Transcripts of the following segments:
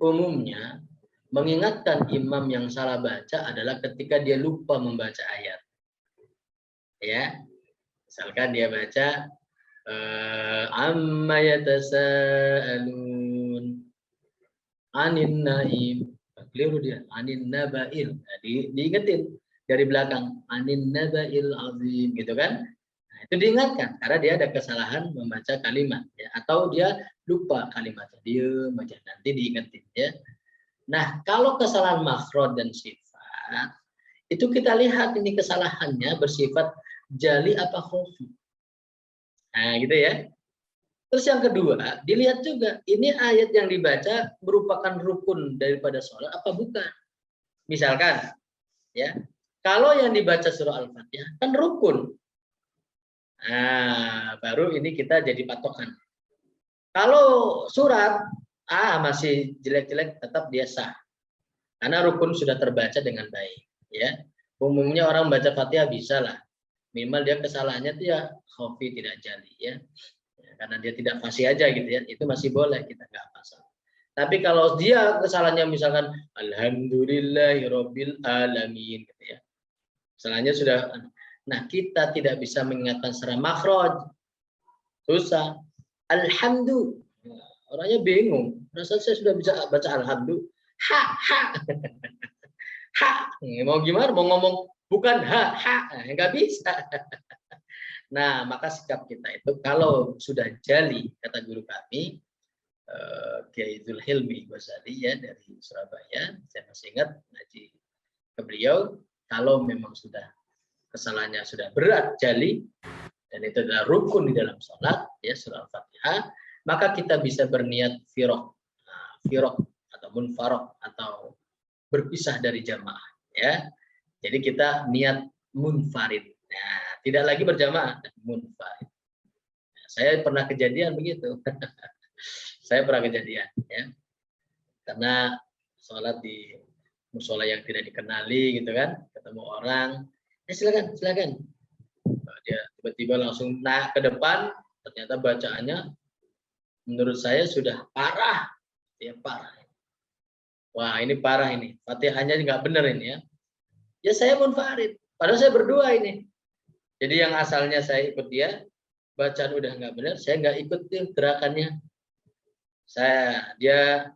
umumnya mengingatkan imam yang salah baca adalah ketika dia lupa membaca ayat. Ya, misalkan dia baca amma yatasaalun anin naim, keliru dia, anin nabail. Nah, diingetin dari belakang, anin nabail azim, gitu kan? Nah, itu diingatkan karena dia ada kesalahan membaca kalimat, ya, atau dia lupa kalimatnya, dia aja, nanti diingetin, ya. Nah, kalau kesalahan makhraj dan sifat, itu kita lihat ini kesalahannya bersifat jali apa khafi. Nah, gitu ya. Terus yang kedua, dilihat juga ini ayat yang dibaca merupakan rukun daripada sholat apa bukan. Misalkan, ya, kalau yang dibaca surah Al-Fatihah kan rukun. Nah, baru ini kita jadi patokan. Kalau surat masih jelek-jelek tetap dia sah. Karena rukun sudah terbaca dengan baik, ya. Umumnya orang baca Fatihah bisa lah. Minimal dia kesalahannya itu ya khafi, tidak jali, ya. Karena dia tidak fasih aja gitu ya, itu masih boleh, kita nggak masalah. Tapi kalau dia kesalahannya misalkan alhamdulillahirabbil alamin gitu ya. Kesalahannya sudah, nah kita tidak bisa mengingatkan secara makhraj. Susah. Alhamdulillah. Orangnya bingung. Rasa saya sudah bisa baca alhamdulillah. Ha ha. Ha. Mau gimana? Mau ngomong bukan ha ha, nggak bisa. Nah, maka sikap kita itu kalau sudah jali, kata guru kami, Kiai Zulhilmi Ghazali ya dari Surabaya, saya masih ingat ngaji ke beliau, kalau memang sudah kesalahannya sudah berat jali dan itu adalah rukun di dalam sholat, ya surah Al-Fatihah, maka kita bisa berniat firaq, firaq atau munfaraq atau berpisah dari jamaah, ya. Jadi kita niat munfarid. Nah, tidak lagi berjamaah, munfarid. Nah, saya pernah kejadian begitu. Saya pernah kejadian, ya. Karena sholat di musola yang tidak dikenali gitu kan, ketemu orang, silakan, silakan. Nah, dia tiba-tiba langsung naik ke depan, ternyata bacaannya menurut saya sudah parah, ya parah. Wah ini parah ini, Fatihahnya nggak benar ini ya. Ya saya munfarid, padahal saya berdua ini. Jadi yang asalnya saya ikut dia, bacaan udah nggak benar, saya nggak ikut gerakannya. Dia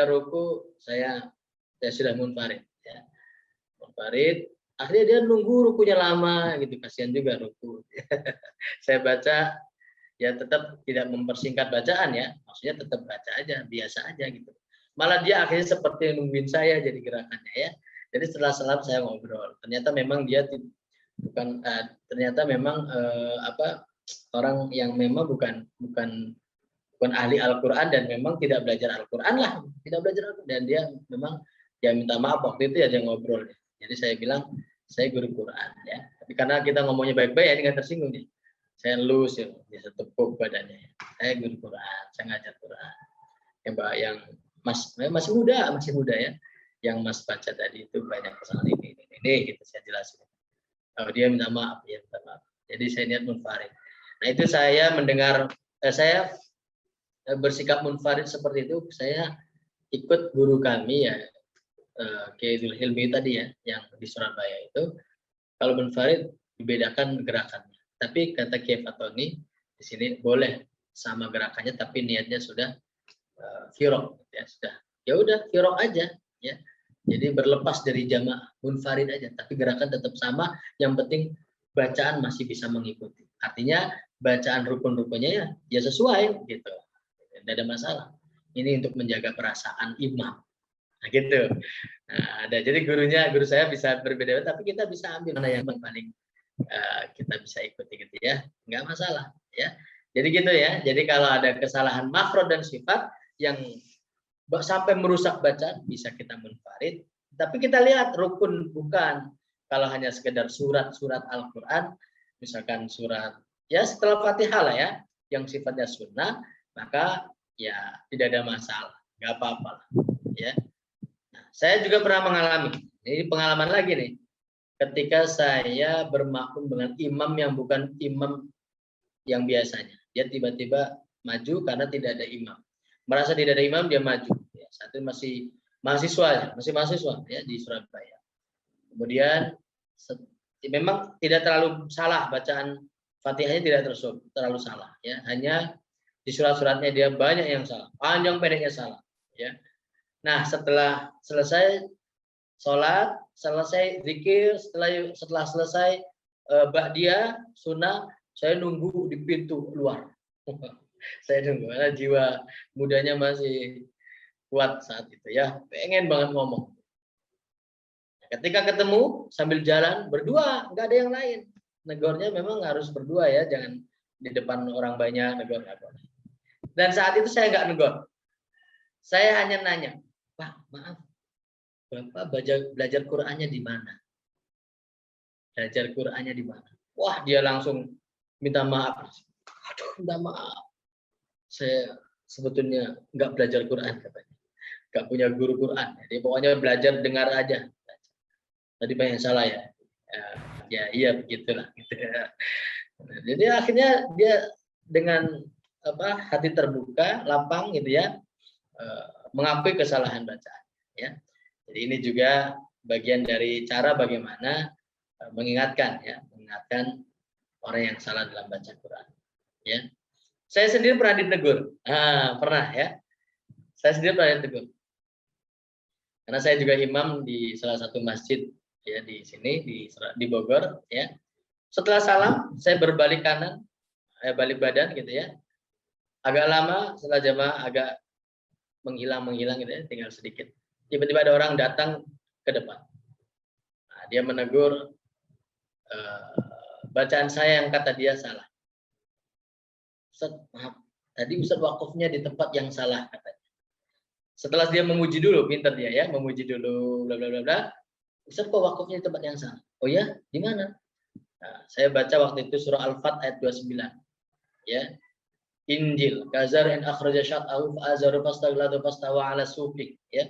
ruku, saya sudah munfarid. Ya. Munfarid, akhirnya dia nunggu rukunya lama gitu, kasihan juga ruku. Saya baca, ya tetap tidak mempersingkat bacaan ya, maksudnya tetap baca aja, biasa aja gitu. Malah dia akhirnya seperti nungguin saya jadi gerakannya ya. Jadi setelah salam saya ngobrol, ternyata memang dia bukan ternyata memang orang yang memang bukan ahli Al-Quran dan memang tidak belajar Al-Quran lah, tidak belajar Al-Quran, dan dia memang ya minta maaf waktu itu ya dia ngobrol. Jadi saya bilang saya guru Quran ya, tapi karena kita ngomongnya baik-baik ya nggak tersinggung nih. Saya lus ya, bisa tepuk badannya. Saya guru Quran, saya ngajar Quran. Yang masih muda ya. Yang Mas baca tadi itu banyak kesalahan ini gitu saya jelasin. Kalau dia minta maaf, ya minta maaf. Jadi saya niat munfarid. Nah itu saya mendengar, saya bersikap munfarid seperti itu, saya ikut guru kami ya, Kiai Zulhilmi tadi ya, yang di Surabaya itu, kalau munfarid dibedakan gerakannya. Tapi kata Kiai Fatoni di sini boleh sama gerakannya, tapi niatnya sudah firaq, ya sudah, ya udah firaq aja, ya. Jadi berlepas dari jamaah, munfarid aja, tapi gerakan tetap sama. Yang penting bacaan masih bisa mengikuti. Artinya bacaan rukun-rukunnya ya sesuai gitu. Tidak ada masalah. Ini untuk menjaga perasaan imam. Nah, gitu. Nah, jadi guru saya bisa berbeda, tapi kita bisa ambil mana yang paling kita bisa ikuti gitu ya. Nggak masalah ya. Jadi gitu ya. Jadi kalau ada kesalahan makro dan sifat yang sampai merusak bacaan bisa kita munfarid. Tapi kita lihat rukun bukan. Kalau hanya sekedar surat-surat Al-Quran, misalkan surat ya setelah Fatihah lah ya, yang sifatnya sunnah, maka ya tidak ada masalah, nggak apa-apa lah, ya. Nah, saya juga pernah mengalami, ini pengalaman lagi nih, ketika saya bermakmum dengan imam yang bukan imam yang biasanya, dia tiba-tiba maju karena tidak ada imam, merasa tidak ada imam dia maju, ya. Saat itu masih mahasiswa ya di Surabaya. Kemudian memang tidak terlalu salah bacaan Fatihahnya, tidak terlalu salah ya. Hanya di surat-suratnya dia banyak yang salah, panjang pendeknya salah ya. Nah, setelah selesai sholat, selesai zikir, setelah selesai ba'diyah sunnah, saya nunggu di pintu luar. Saya nunggu karena jiwa mudanya masih kuat saat itu ya, pengen banget ngomong. Ketika ketemu sambil jalan berdua, nggak ada yang lain. Negornya memang harus berdua ya, jangan di depan orang banyak negor. Dan saat itu saya nggak negor, saya hanya nanya, Pak, maaf, Bapak belajar Qur'annya di mana? Belajar Qur'annya di mana? Wah, dia langsung minta maaf. Aduh, minta maaf. Saya sebetulnya nggak belajar Qur'an katanya. Nggak punya guru Qur'an. Jadi pokoknya belajar dengar aja. Tadi banyak salah ya. Ya iya begitulah. Gitu. Jadi akhirnya dia dengan hati terbuka, lapang gitu ya, mengakui kesalahan bacaan. Ya. Jadi ini juga bagian dari cara bagaimana mengingatkan orang yang salah dalam baca Quran. Ya, saya sendiri pernah ditegur, pernah ya. Saya sendiri pernah ditegur, karena saya juga imam di salah satu masjid ya di sini di Bogor. Ya, setelah salam saya berbalik kanan, balik badan gitu ya. Agak lama setelah jamaah agak menghilang gitu ya, tinggal sedikit. Tiba-tiba ada orang datang ke depan. Nah, dia menegur. Bacaan saya yang kata dia salah. Ustaz, maaf, tadi Ustaz wakafnya di tempat yang salah katanya. Setelah dia memuji dulu, pintar dia ya, memuji dulu, bla bla bla bla. Ustaz kok wakafnya di tempat yang salah? Oh ya, di mana? Nah, saya baca waktu itu surah Al-Fat ayat 29. Ya. Injil, kazar in akhraja syat'ahu fa'azaru fastaghladu fastawa 'ala suqi, ya.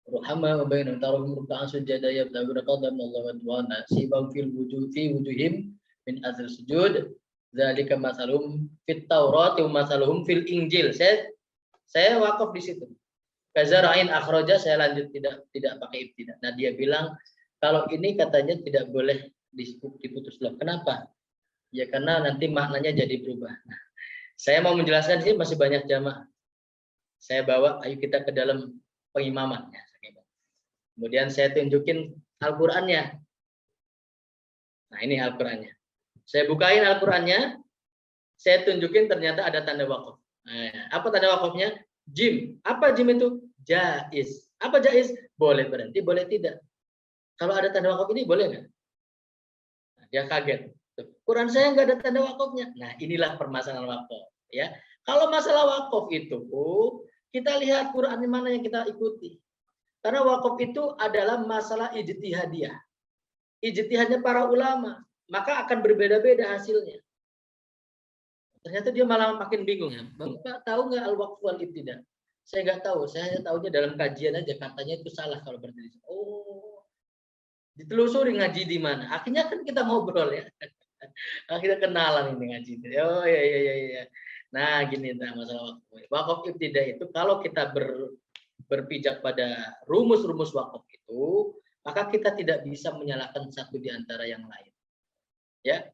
Ruhama wa bainahum tarahum ruk'an sujada yabtaguna fadlan min Allah wa ridwana sibam fil wujuhim min azal sujud dzalika masalum fit Taurat wa masaluhum fil Injil. Saya wakaf di situ. Kazara'in akhraja, saya lanjut tidak pakai ibtidah. Nah, dia bilang kalau ini katanya tidak boleh diputus loh. Kenapa? Ya karena nanti maknanya jadi berubah. Nah, saya mau menjelaskan sih masih banyak jamaah. Saya bawa, ayo kita ke dalam pengimaman. Kemudian saya tunjukin Al-Qur'annya. Nah, ini Al-Qur'annya. Saya bukain Al-Qur'annya, saya tunjukin ternyata ada tanda wakaf. Nah, apa tanda wakafnya? Jim. Apa jim itu? Jaiz. Apa jaiz? Boleh berhenti, boleh tidak. Kalau ada tanda wakaf ini boleh nggak? Nah, dia kaget. Quran saya nggak ada tanda wakafnya. Nah, inilah permasalahan wakaf. Ya, kalau masalah wakaf itu, kita lihat Quran mana yang kita ikuti. Karena wakaf itu adalah masalah ijtihadiyah. Ijtihadnya para ulama, maka akan berbeda-beda hasilnya. Ternyata dia malah makin bingung ya. Bapak tahu nggak al-waqf wal ibtida? Saya nggak tahu, saya hanya tahunya dalam kajian aja katanya itu salah kalau berdiri. Oh, ditelusuri ngaji di mana? Akhirnya kan kita ngobrol ya. Akhirnya kenalan ini ngaji. Oh iya. Nah, gini masalah wakaf. Wakaf ibtida itu kalau kita berpijak pada rumus-rumus wakaf itu, maka kita tidak bisa menyalahkan satu di antara yang lain. Ya,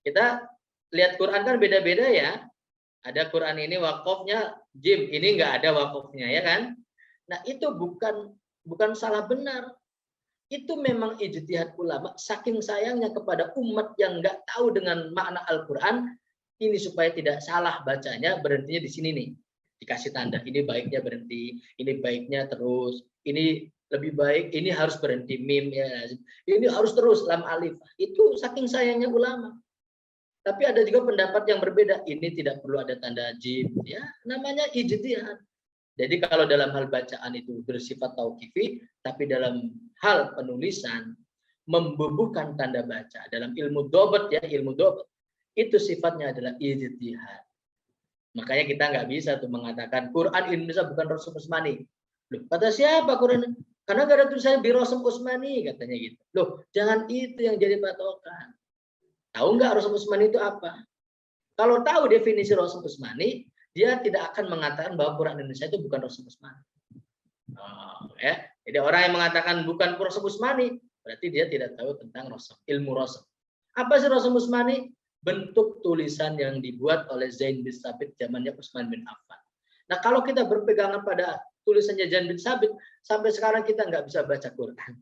kita lihat Quran kan beda-beda ya. Ada Quran ini wakafnya jim, ini nggak ada wakafnya ya kan. Nah itu bukan salah benar. Itu memang ijtihad ulama. Saking sayangnya kepada umat yang nggak tahu dengan makna Al-Quran, ini supaya tidak salah bacanya, berhentinya di sini nih. Dikasih tanda, ini baiknya berhenti, ini baiknya terus, ini lebih baik, ini harus berhenti mim ya, ini harus terus lam alif. Itu saking sayangnya ulama. Tapi ada juga pendapat yang berbeda, ini tidak perlu ada tanda jim, ya namanya ijtihad. Jadi kalau dalam hal bacaan itu bersifat tauqifi, tapi dalam hal penulisan membubuhkan tanda baca dalam ilmu dobat ya, ilmu dobat itu sifatnya adalah ijtihad. Makanya kita nggak bisa tuh mengatakan Quran Indonesia bukan Rasul Utsmani. Loh, kata siapa Quran? Karena nggak ada tulisannya bi Rasul Utsmani katanya gitu. Loh, jangan itu yang jadi patokan. Tahu nggak Rasul Utsmani itu apa? Kalau tahu definisi Rasul Utsmani, dia tidak akan mengatakan bahwa Quran Indonesia itu bukan Rasul Utsmani. Oh, ya. Jadi orang yang mengatakan bukan Rasam Usmani, berarti dia tidak tahu tentang rasam, ilmu rasam. Apa sih Rasam Usmani? Bentuk tulisan yang dibuat oleh Zain bin Sabit zamannya Utsman bin Affan. Nah, kalau kita berpegangan pada tulisannya Zain bin Sabit, sampai sekarang kita nggak bisa baca Quran.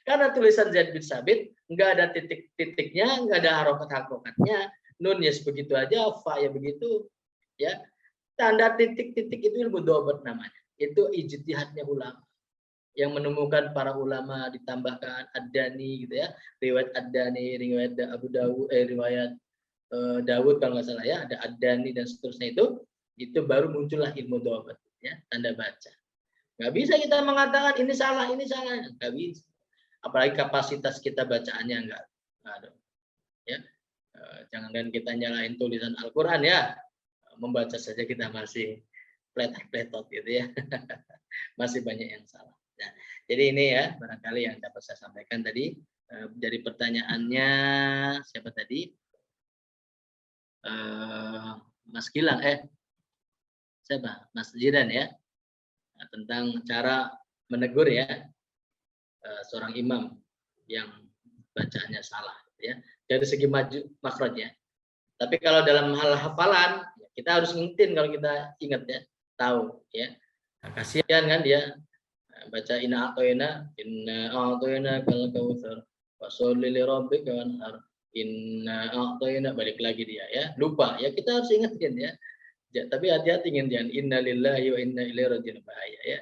Karena tulisan Zain bin Sabit nggak ada titik-titiknya, nggak ada harokat-harokatnya, nunnya begitu aja, fa ya begitu, ya. Tanda titik-titik itu ilmu dobat namanya. Itu ijtihadnya ulama yang menemukan para ulama, ditambahkan Ad-Dani gitu ya, riwayat Ad-Dani, riwayat Abu Dawud, riwayat Dawud kalau nggak salah ya, ada Ad-Dani dan seterusnya, itu baru muncullah ilmu dobat ya, tanda baca. Nggak bisa kita mengatakan ini salah, nggak bisa. Apalagi kapasitas kita bacaannya nggak ada. Ya, jangan kita nyalain tulisan Al-Quran ya, membaca saja kita masih pletot-pletot gitu ya. Masih banyak yang salah. Nah, jadi ini ya barangkali yang dapat saya sampaikan tadi. Dari pertanyaannya siapa tadi? Mas Gilang, siapa? Mas Jidan ya. Nah, tentang cara menegur ya seorang imam yang bacaannya salah ya. Dari segi makhrajnya. Tapi kalau dalam hal hafalan, kita harus ngingetin kalau kita ingat ya, tahu ya. Nah, kasihan kan dia baca inna a'toina kal kautsar fasholli li rabbika wanhar inna a'toina, balik lagi dia ya, lupa ya, kita harus ingetin ya. Tapi hati-hati jangan inna lillahi wa inna ilaihi raji'un, bahaya ya.